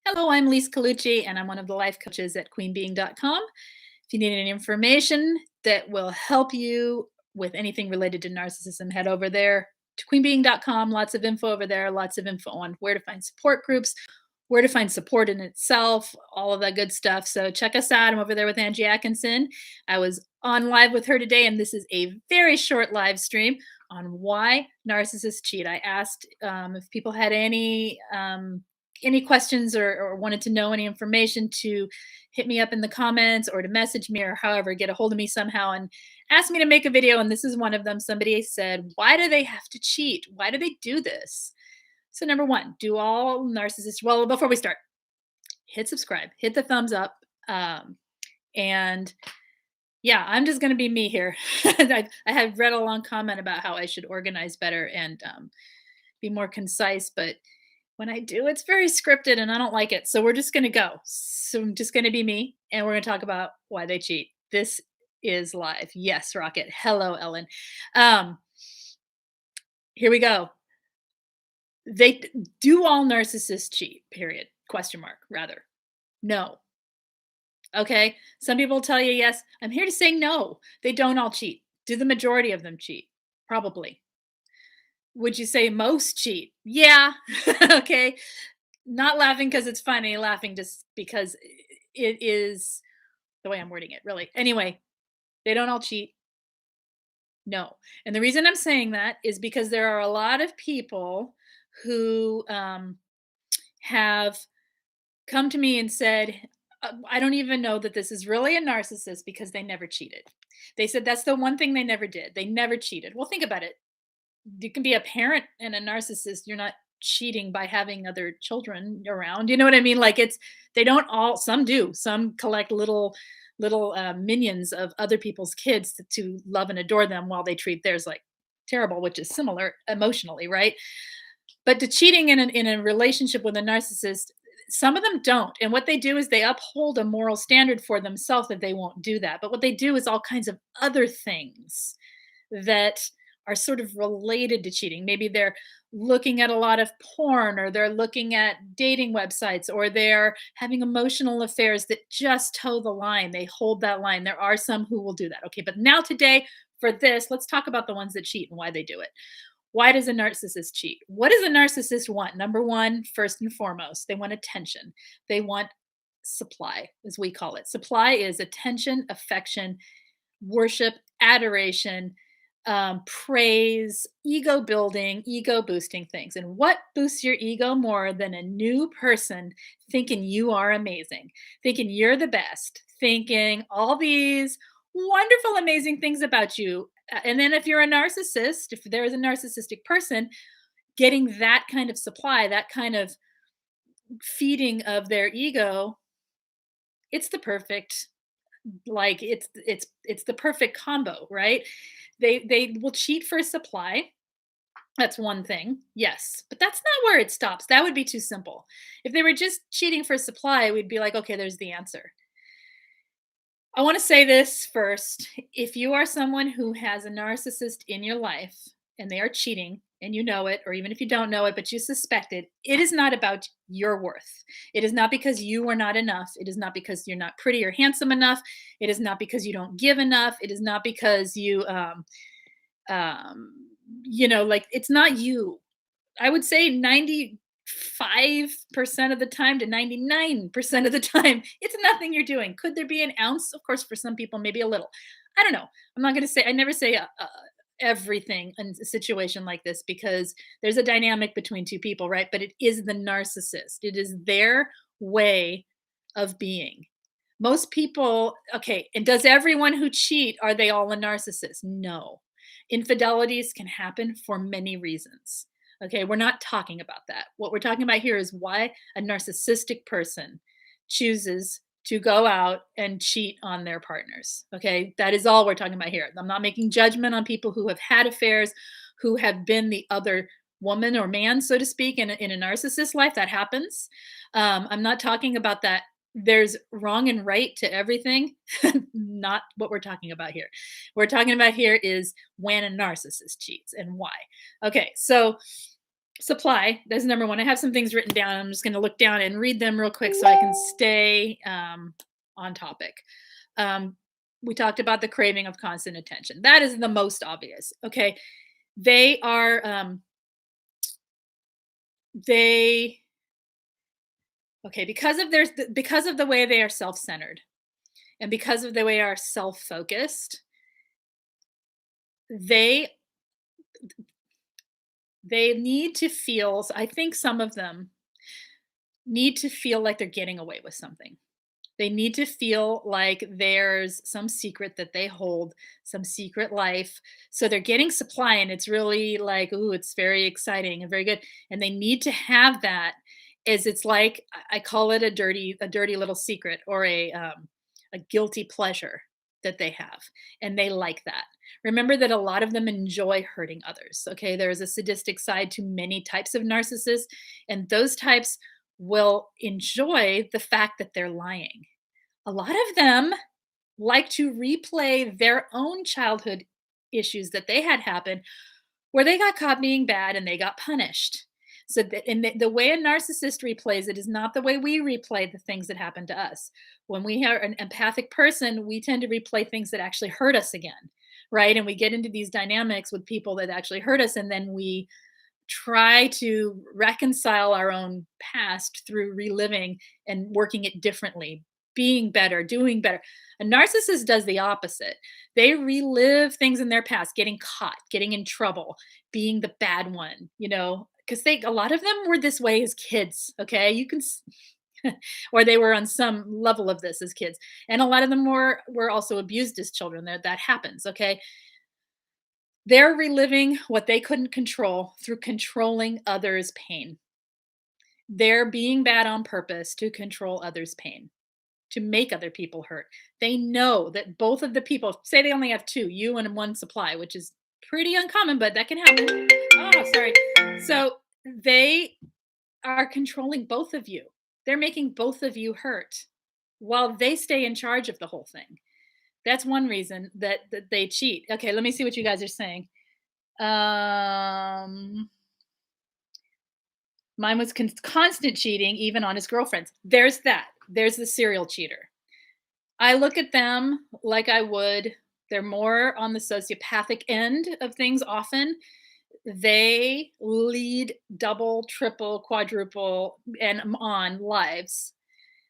Hello, I'm Lise Colucci, and I'm one of the life coaches at QueenBeeing.com. If you need any information that will help you with anything related to narcissism, head over there to QueenBeeing.com. Lots of info over there, lots of info on where to find support groups, where to find support in itself, all of that good stuff. So check us out. I'm over there with Angie Atkinson. I was on live with her today, and this is a very short live stream on why narcissists cheat. I asked if people had any questions or wanted to know any information to hit me up in the comments or to message me or however get a hold of me somehow and ask me to make a video. And this is one of them. Somebody said, why do they have to cheat? Why do they do this? So number one, do all narcissists, well, before we start, hit subscribe, hit the thumbs up. And yeah, I'm just going to be me here. I had read a long comment about how I should organize better and be more concise, but when I do, it's very scripted and I don't like it. So we're just going to go. So I'm just going to be me and we're going to talk about why they cheat. This is live. Yes, Rocket. Hello, Ellen. Here we go. They do all narcissists cheat, period. Question mark, rather. No. Okay. Some people tell you yes. I'm here to say no. They don't all cheat. Do the majority of them cheat? Probably. Would you say most cheat? Yeah. Okay. Not laughing because it's funny, laughing just because it is the way I'm wording it, really. Anyway, they don't all cheat. No. And the reason I'm saying that is because there are a lot of people who have come to me and said, I don't even know that this is really a narcissist because they never cheated. They said that's the one thing they never did. They never cheated. Well, think about it. You can be a parent and a narcissist. You're not cheating by having other children around. You know what I mean? Like they don't all, some do, some collect little minions of other people's kids to love and adore them while they treat theirs like terrible, which is similar emotionally, right? But to cheating in a relationship with a narcissist, some of them don't. And what they do is they uphold a moral standard for themselves that they won't do that. But what they do is all kinds of other things that are sort of related to cheating. Maybe they're looking at a lot of porn, or they're looking at dating websites, or they're having emotional affairs that just toe the line. They hold that line. There are some who will do that. Okay, but now today for this, let's talk about the ones that cheat and why they do it. Why does a narcissist cheat? What does a narcissist want? Number one, first and foremost, they want attention. They want supply, as we call it. Supply is attention, affection, worship, adoration, praise, ego building, ego boosting things. And what boosts your ego more than a new person thinking you are amazing, thinking you're the best, thinking all these wonderful, amazing things about you? And then if you're a narcissist, if there is a narcissistic person, getting that kind of supply, that kind of feeding of their ego, it's the perfect, like it's the perfect combo, right? They will cheat for supply. That's one thing. Yes, but that's not where it stops. That would be too simple. If they were just cheating for supply, we'd be like, okay, there's the answer. I want to say this first. If you are someone who has a narcissist in your life and they are cheating and you know it, or even if you don't know it, but you suspect it, it is not about your worth. It is not because you are not enough. It is not because you're not pretty or handsome enough. It is not because you don't give enough. It is not because like it's not you. I would say 95% of the time to 99% of the time, it's nothing you're doing. Could there be an ounce? Of course, for some people, maybe a little. I don't know. I'm not going to say, I never say everything in a situation like this because there's a dynamic between two people, right? But it is the narcissist, it is their way of being. Most people, okay, and does everyone who cheat, are they all a narcissist? No. Infidelities can happen for many reasons. Okay, we're not talking about that. What we're talking about here is why a narcissistic person chooses to go out and cheat on their partners. Okay, that is all we're talking about here. I'm not making judgment on people who have had affairs, who have been the other woman or man, so to speak, in a narcissist life. That happens. I'm not talking about that. There's wrong and right to everything. Not what we're talking about here. What we're talking about here is when a narcissist cheats and why. Okay, so Supply, that's number one. I have some things written down. I'm just going to look down and read them real quick so I can stay on topic. Um, we talked about the craving of constant attention. That is the most obvious. Okay. They are, they, okay, because of the way they are self-centered and because of the way they are self-focused, they they need to feel, I think some of them need to feel like they're getting away with something. They need to feel like there's some secret that they hold, some secret life. So they're getting supply and it's really like, ooh, it's very exciting and very good. And they need to have that as it's like I call it a dirty little secret or a guilty pleasure that they have. And they like that. Remember that a lot of them enjoy hurting others. Okay. There is a sadistic side to many types of narcissists, and those types will enjoy the fact that they're lying. A lot of them like to replay their own childhood issues that they had happen where they got caught being bad and they got punished. So that and the way a narcissist replays it is not the way we replay the things that happen to us. When we are an empathic person, we tend to replay things that actually hurt us again, right? And we get into these dynamics with people that actually hurt us, and then we try to reconcile our own past through reliving and working it differently, being better, doing better. A narcissist does the opposite. They relive things in their past, getting caught, getting in trouble, being the bad one, because they a lot of them were this way as kids, okay? Or they were on some level of this as kids. And a lot of them were also abused as children. That happens, okay? They're reliving what they couldn't control through controlling others' pain. They're being bad on purpose to control others' pain, to make other people hurt. They know that both of the people, say they only have two, you and one supply, which is pretty uncommon, but that can happen. Oh, sorry. So they are controlling both of you. They're making both of you hurt while they stay in charge of the whole thing. That's one reason that they cheat. Okay, let me see what you guys are saying. Um, Mine was constant cheating, even on his girlfriends. There's that. There's the serial cheater. I look at them like I would. They're more on the sociopathic end of things often. They lead double, triple, quadruple, and on lives.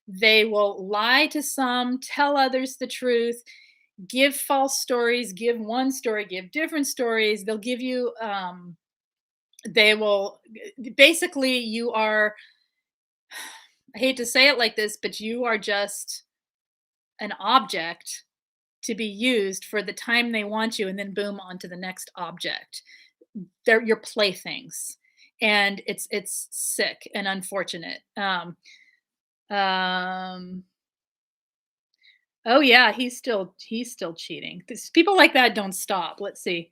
They will lie to some, tell others the truth, give false stories, give one story, give different stories. They'll give you, they will basically, you are, I hate to say it like this, but you are just an object to be used for the time they want you, and then boom, on to the next object. They're your playthings. And it's sick and unfortunate. Um, oh yeah, he's still cheating. People like that don't stop. Let's see.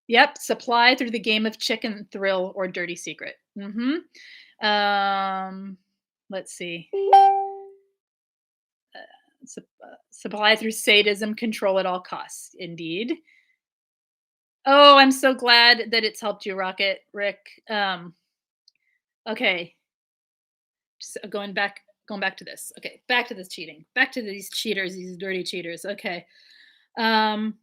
Yep, supply through the game of chicken thrill or dirty secret. Let's see. Supply through sadism, control at all costs. Indeed. Oh, I'm so glad that it's helped you, Rocket Rick. Okay, just going back to this. Okay, back to this cheating. Back to these cheaters, these dirty cheaters. Okay. Um,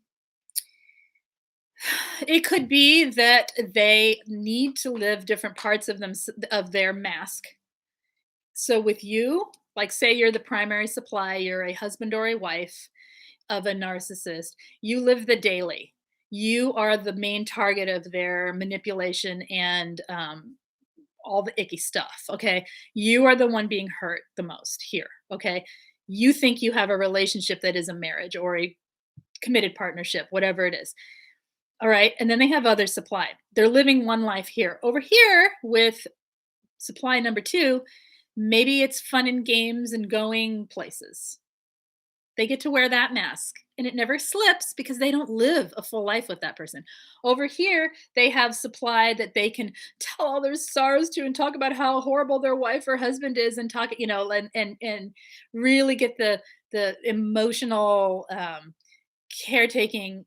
it could be that they need to live different parts of them of their mask. So with you, like say you're the primary supply, you're a husband or a wife of a narcissist, you live the daily. You are the main target of their manipulation and all the icky stuff. Okay. You are the one being hurt the most here. Okay. You think you have a relationship that is a marriage or a committed partnership, whatever it is. All right. And then they have other supply. They're living one life here. Over here with supply number two, maybe it's fun and games and going places. They get to wear that mask and it never slips because they don't live a full life with that person. Over here, they have supply that they can tell all their sorrows to and talk about how horrible their wife or husband is and talk, and really get the emotional caretaking.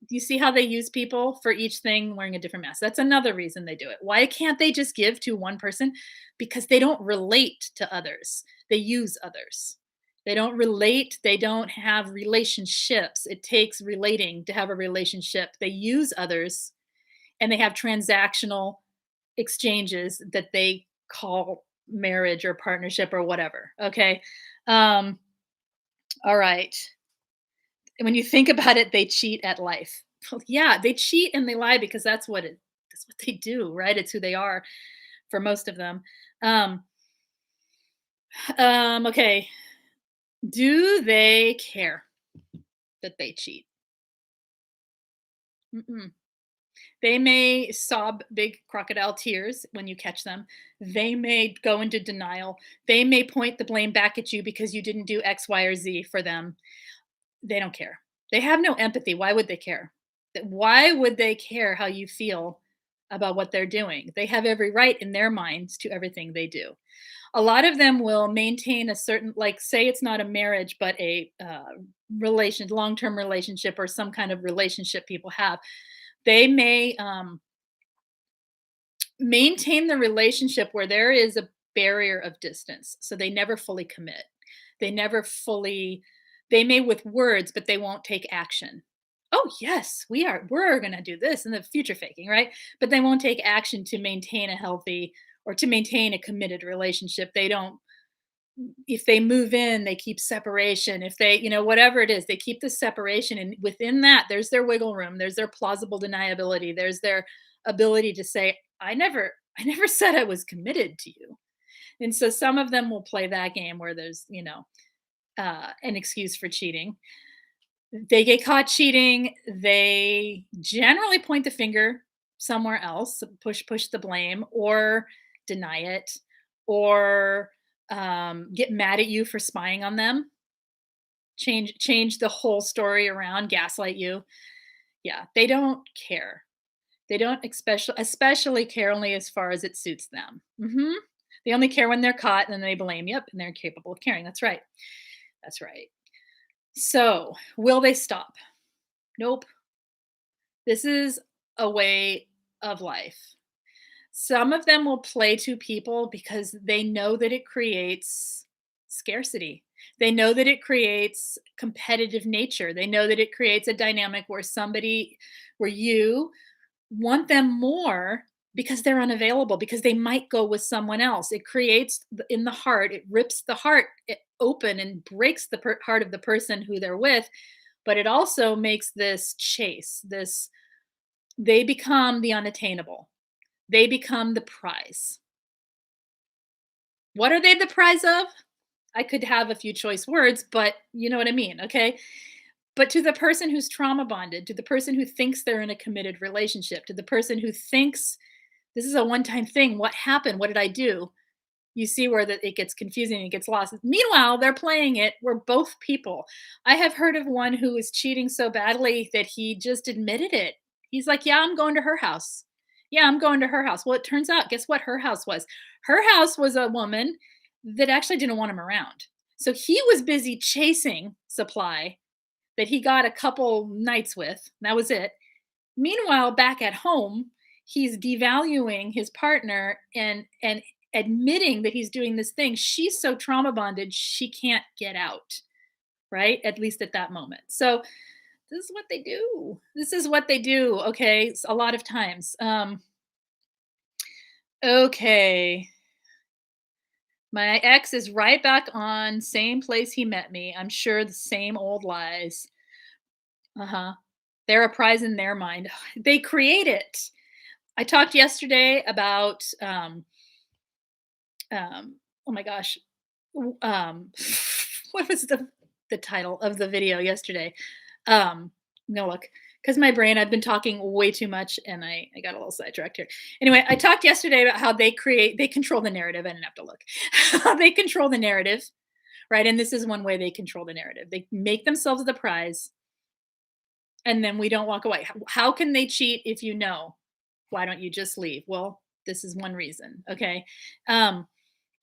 You see how they use people for each thing wearing a different mask? That's another reason they do it. Why can't they just give to one person? Because they don't relate to others. They use others. They don't relate. They don't have relationships. It takes relating to have a relationship. They use others and they have transactional exchanges that they call marriage or partnership or whatever. Okay. Um, all right. And when you think about it, they cheat at life. Well, yeah, they cheat and they lie because that's what they do, right? It's who they are for most of them. Um, okay. Do they care that they cheat? Mm-mm. They may sob big crocodile tears when you catch them. They may go into denial. They may point the blame back at you because you didn't do X, Y, or Z for them. They don't care. They have no empathy. Why would they care? Why would they care how you feel about what they're doing? They have every right in their minds to everything they do. A lot of them will maintain a certain, like, say it's not a marriage, but a long-term relationship or some kind of relationship people have. They may maintain the relationship where there is a barrier of distance. So they never fully commit. They never fully, they may with words, but they won't take action. Oh, yes, we're going to do this in the future faking, right? But they won't take action to maintain a healthy or to maintain a committed relationship. They don't, if they move in, they keep separation. If they, whatever it is, they keep the separation. And within that, there's their wiggle room, there's their plausible deniability, there's their ability to say, I never said I was committed to you. And so some of them will play that game where there's, an excuse for cheating. They get caught cheating, they generally point the finger somewhere else, push the blame, or deny it, or get mad at you for spying on them, change the whole story around, gaslight you. Yeah, they don't care. They don't especially care only as far as it suits them. They only care when they're caught, and then they blame. Yep, and they're capable of caring. That's right. That's right. So, will they stop? Nope. This is a way of life. Some of them will play to people because they know that it creates scarcity. They know that it creates competitive nature. They know that it creates a dynamic where you want them more because they're unavailable, because they might go with someone else. It creates in the heart, it rips the heart open and breaks the heart of the person who they're with. But it also makes this chase, they become the unattainable. They become the prize. What are they the prize of? I could have a few choice words, but you know what I mean, okay? But to the person who's trauma bonded, to the person who thinks they're in a committed relationship, to the person who thinks this is a one-time thing, what happened? What did I do? You see where that it gets confusing, it gets lost. Meanwhile, they're playing it. We're both people. I have heard of one who was cheating so badly that he just admitted it. He's like, "Yeah, I'm going to her house. Yeah, I'm going to her house." Well, it turns out, guess what her house was? Her house was a woman that actually didn't want him around. So he was busy chasing supply that he got a couple nights with. That was it. Meanwhile, back at home, he's devaluing his partner and admitting that he's doing this thing. She's so trauma bonded, she can't get out, right? At least at that moment. So this is what they do. This is what they do. Okay, a lot of times. Okay, my ex is right back on same place he met me. I'm sure the same old lies. Uh-huh. They're a prize in their mind. They create it. I talked yesterday about oh my gosh. What was the title of the video yesterday? No look, because my brain, I've been talking way too much and I got a little sidetracked here. Anyway, I talked yesterday about how they control the narrative. I didn't have to look. They control the narrative, right? And this is one way they control the narrative. They make themselves the prize and then we don't walk away. How can they cheat if you know? Why don't you just leave? Well, this is one reason. Okay.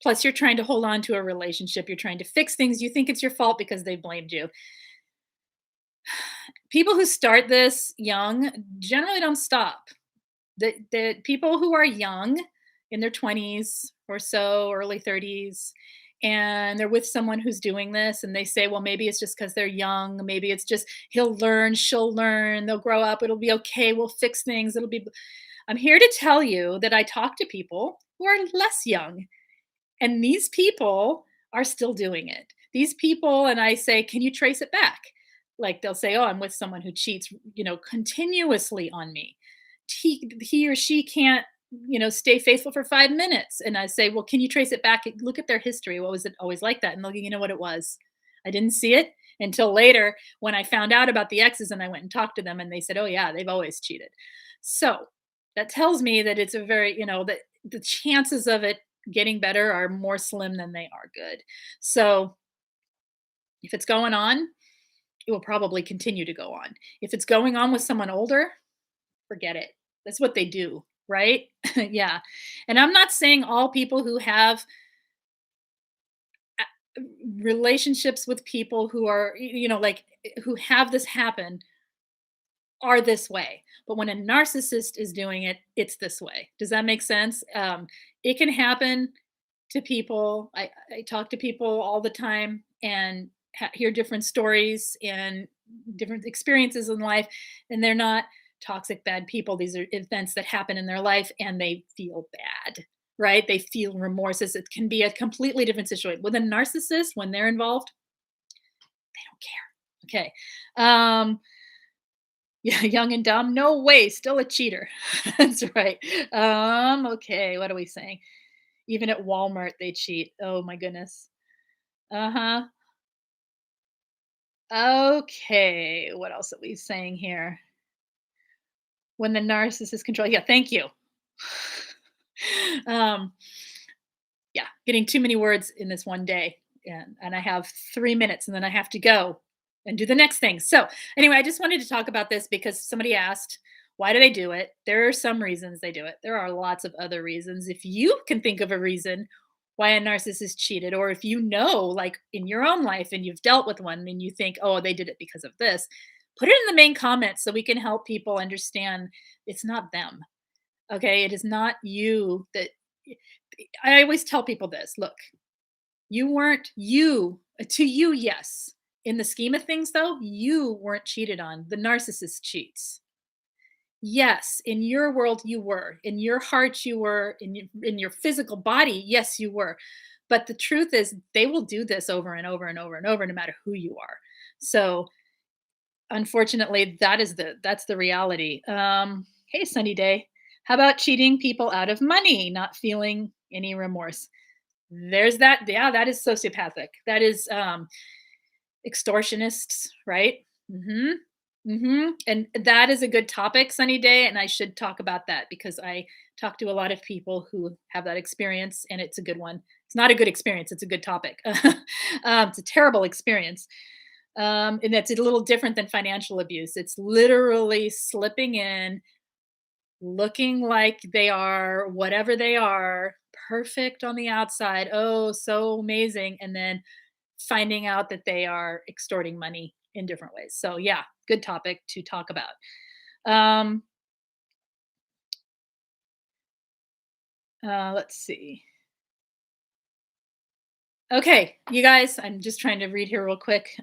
Plus, you're trying to hold on to a relationship. You're trying to fix things. You think it's your fault because they blamed you. People who start this young generally don't stop. The people who are young in their 20s or so, early 30s, and they're with someone who's doing this and they say, well, maybe it's just because they're young. Maybe it's just he'll learn, she'll learn, they'll grow up, it'll be okay, we'll fix things. It'll be. I'm here to tell you that I talk to people who are less young, and these people are still doing it. These people, and I say, can you trace it back? Like they'll say, oh, I'm with someone who cheats, continuously on me. He or she can't, stay faithful for 5 minutes. And I say, well, can you trace it back? Look at their history. What was it always like that? And they'll go, you know what it was? I didn't see it until later when I found out about the exes and I went and talked to them and they said, oh, yeah, they've always cheated. So that tells me that it's a very, that the chances of it getting better are more slim than they are good. So if it's going on, it will probably continue to go on. If it's going on with someone older, forget it. That's what they do, right? Yeah. And I'm not saying all people who have relationships with people who are, like who have this happen are this way. But when a narcissist is doing it, it's this way. Does that make sense? It can happen to people. I talk to people all the time and hear different stories and different experiences in life, and they're not toxic, bad people. These are events that happen in their life and they feel bad, right? They feel remorses. It can be a completely different situation. With a narcissist, when they're involved, they don't care. Okay. Yeah, young and dumb. No way, still a cheater. That's right. Okay, what are we saying? Even at Walmart, they cheat. Oh my goodness. Uh-huh. Okay, what else are we saying here? When the narcissist control, yeah, thank you. um, yeah, getting too many words in this one day. And I have 3 minutes and then I have to go and do the next thing. So anyway, I just wanted to talk about this because somebody asked, why do they do it? There are some reasons they do it. There are lots of other reasons. If you can think of a reason why a narcissist cheated, or if you know, like in your own life and you've dealt with one and you think, oh, they did it because of this, put it in the main comments so we can help people understand it's not them. Okay. It is not you that I always tell people this. Look, you weren't you to you, yes. In the scheme of things, though, you weren't cheated on. The narcissist cheats. Yes, in your world you were. In your heart you were. In your physical body, yes, you were. But the truth is, they will do this over and over and over and over, no matter who you are. So, unfortunately, that's the reality. Hey, sunny day. How about cheating people out of money, not feeling any remorse? There's that. Yeah, that is sociopathic. That is extortionists, right? Mhm. Mhm. And that is a good topic, sunny day, and I should talk about that because I talk to a lot of people who have that experience and it's a good one. It's not a good experience, it's a good topic. It's a terrible experience. And that's a little different than financial abuse. It's literally slipping in, looking like they are whatever they are, perfect on the outside. Oh, so amazing. And then finding out that they are extorting money in different ways. So, yeah, good topic to talk about. Um, let's see. Okay, you guys, I'm just trying to read here real quick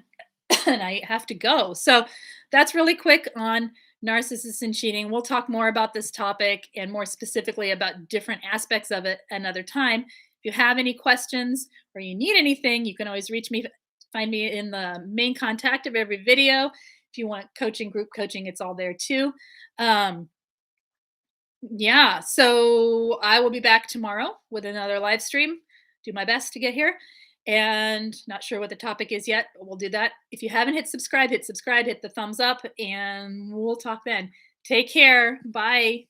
and I have to go. So, that's really quick on narcissists and cheating. We'll talk more about this topic and more specifically about different aspects of it another time. If you have any questions or you need anything, you can always reach me, find me in the main contact of every video. If you want coaching, group coaching, it's all there too. Um, yeah, so I will be back tomorrow with another live stream. Do my best to get here. And not sure what the topic is yet, but we'll do that. If you haven't hit subscribe, hit the thumbs up, and we'll talk then. Take care. Bye.